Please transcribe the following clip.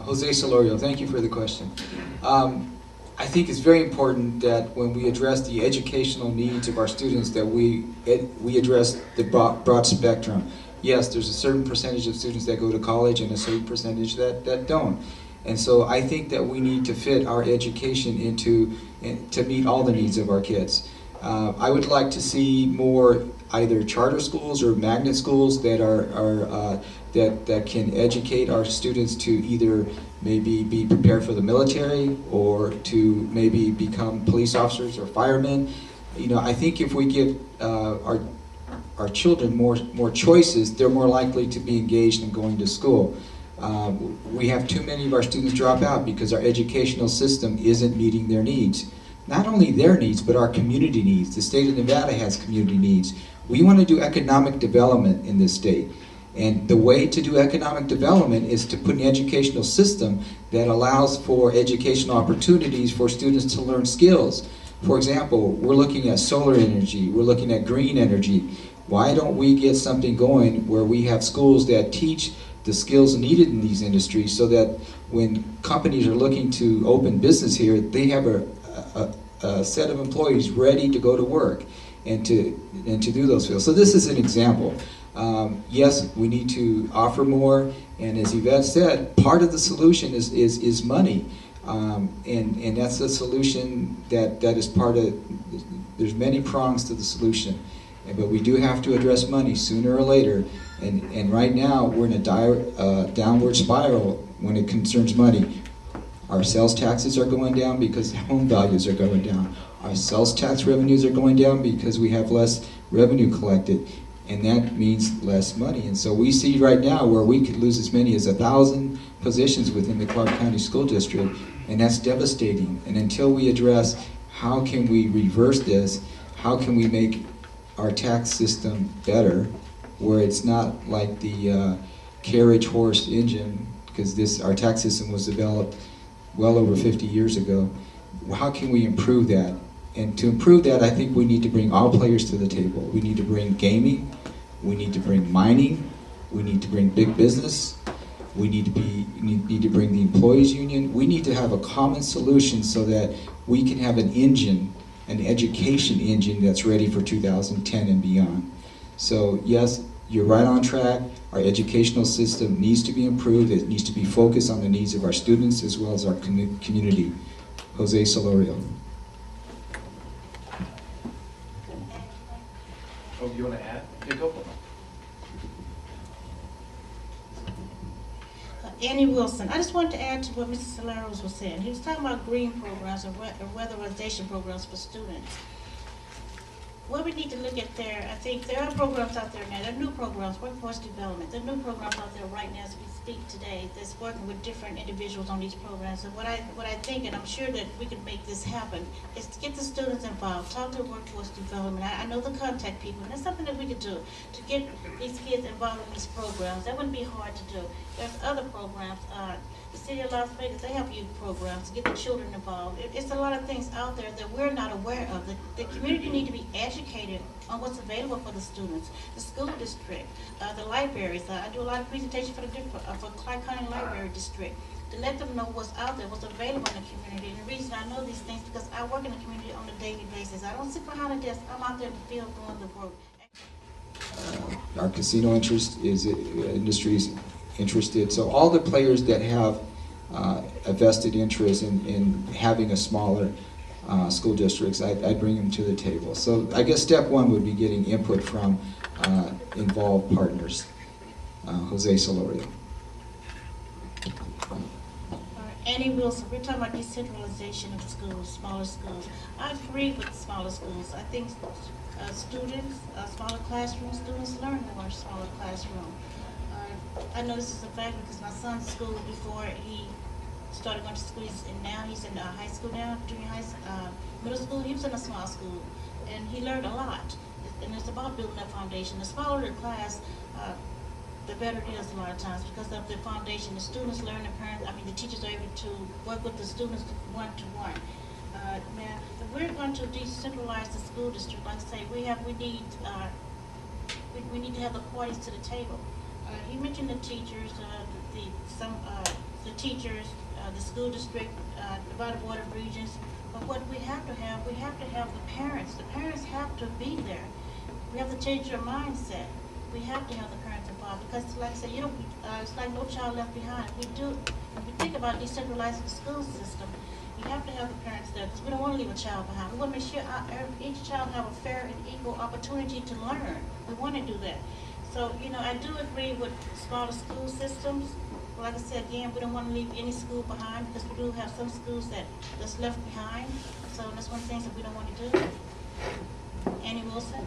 Jose Solorio, thank you for the question. I think it's very important that when we address the educational needs of our students that we address the broad spectrum. Yes, there's a certain percentage of students that go to college and a certain percentage that don't. And so I think that we need to fit our education to meet all the needs of our kids. I would like to see more either charter schools or magnet schools that that can educate our students to either maybe be prepared for the military or to maybe become police officers or firemen. You know, I think if we give our children more choices, they're more likely to be engaged in going to school. We have too many of our students drop out because our educational system isn't meeting their needs. Not only their needs, but our community needs. The state of Nevada has community needs. We want to do economic development in this state. And the way to do economic development is to put an educational system that allows for educational opportunities for students to learn skills. For example, we're looking at solar energy, we're looking at green energy. Why don't we get something going where we have schools that teach the skills needed in these industries so that when companies are looking to open business here, they have a set of employees ready to go to work and to do those fields. So this is an example. Yes, we need to offer more, and as Yvette said, part of the solution is money, and that's the solution that is part of. There's many prongs to the solution, but we do have to address money sooner or later. And right now we're in a downward spiral when it concerns money. Our sales taxes are going down because home values are going down. Our sales tax revenues are going down because we have less revenue collected, and that means less money. And so we see right now where we could lose as many as 1,000 positions within the Clark County School District, and that's devastating. And until we address how can we reverse this, how can we make our tax system better, where it's not like the carriage horse engine, because our tax system was developed well over 50 years ago. How can we improve that? And to improve that, I think we need to bring all players to the table. We need to bring gaming, we need to bring mining, we need to bring big business, we need to bring the employees union. We need to have a common solution so that we can have an engine, an education engine that's ready for 2010 and beyond. So yes, you're right on track. Our educational system needs to be improved. It needs to be focused on the needs of our students as well as our community. Jose Solorio. Oh, you want to add? Yeah, go. Annie Wilson. I just wanted to add to what Mr. Solaros was saying. He was talking about green programs or weatherization programs for students. What we need to look at there, I think there are programs out there now. There are new programs, workforce development. There are new programs out there right now as we speak today that's working with different individuals on these programs. And what I think, and I'm sure that we can make this happen, is to get the students involved, talk to workforce development. I know the contact people, and that's something that we could do to get these kids involved in these programs. That wouldn't be hard to do. There's other programs. The city of Las Vegas, they have youth programs to get the children involved. It's a lot of things out there that we're not aware of. The community need to be educated on what's available for the students. The school district, the libraries. I do a lot of presentations for Clark County Library District to let them know what's out there, what's available in the community. And the reason I know these things because I work in the community on a daily basis. I don't sit behind a desk. I'm out there in the field doing the work. Our casino industry is interested. So all the players that have a vested interest in having a smaller school districts, I'd bring them to the table. So I guess step one would be getting input from involved partners. Jose Solorio. Annie Wilson, we're talking about decentralization of schools, smaller schools. I agree with smaller schools. I think students, smaller classrooms, students learn more in a smaller classroom. I know this is a fact because my son's school, before he started going to school, and now he's in high school now, junior high, middle school, he was in a small school, and he learned a lot. And it's about building that foundation. The smaller the class, the better it is a lot of times because of the foundation. The students learn, the teachers are able to work with the students one-to-one. Now, if we're going to decentralize the school district, like I say, we need to have the parties to the table. You mentioned the teachers, some the teachers, the school district, by the Board of Regents. But what we have to have the parents. The parents have to be there. We have to change their mindset. We have to have the parents involved because, like I said, it's like no child left behind. If we think about decentralizing the school system, you have to have the parents there because we don't want to leave a child behind. We want to make sure each child have a fair and equal opportunity to learn. We want to do that. So, I do agree with smaller school systems. Like I said, again, we don't want to leave any school behind because we do have some schools that's left behind. So that's one of the things that we don't want to do. Annie Wilson?